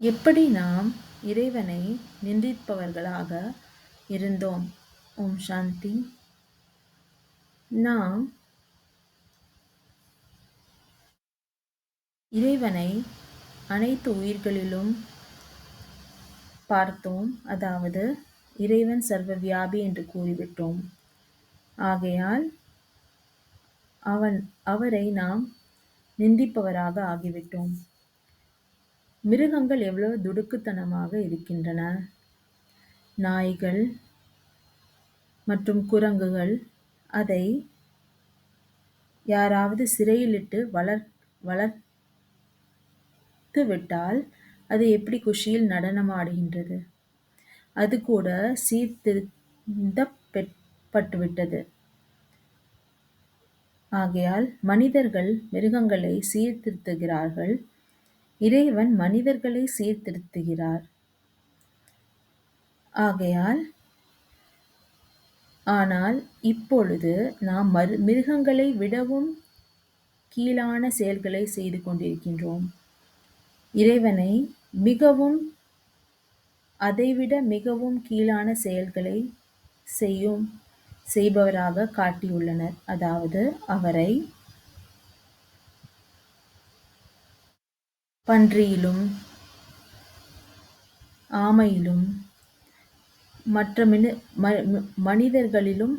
எப்படி நாம் இறைவனை நிந்திப்பவர்களாக இருந்தோம்? ஓம் சாந்தி. நாம் இறைவனை அனைத்து உயிர்களிலும் பார்த்தோம். அதாவது இறைவன் சர்வ வியாபி என்று கூறிவிட்டோம். ஆகையால் அவரை நாம் நிந்திப்பவராக ஆகிவிட்டோம். மிருகங்கள் எவ்வளவு துடுக்குத்தனமாக இருக்கின்றன. நாய்கள் மற்றும் குரங்குகள் அதை யாராவது சிறையிலிட்டு வளர்த்து விட்டால் அது எப்படி குஷியில் நடனமாடுகின்றது. அது கூட சீர்திருத்தப்பட்டுவிட்டது. ஆகையால் மனிதர்கள் மிருகங்களை சீர்திருத்துகிறார்கள். இறைவன் மனிதர்களை சீர்திருத்துகிறார். ஆகையால் ஆனால் இப்பொழுது நாம் மிருகங்களை விடவும் கீழான செயல்களை செய்து கொண்டிருக்கின்றோம். இறைவனை அதைவிட மிகவும் கீழான செயல்களை செய்பவராக காட்டியுள்ளனர். அதாவது அவரை பன்றியிலும் ஆமையிலும் மற்ற மனிதர்களிலும்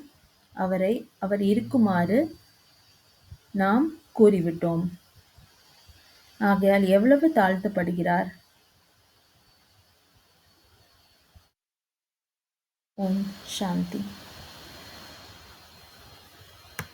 அவர் இருக்குமாறு நாம் கூறிவிட்டோம். ஆகையால் எவ்வளவு தாழ்த்தப்படுகிறார். ஓம் சாந்தி.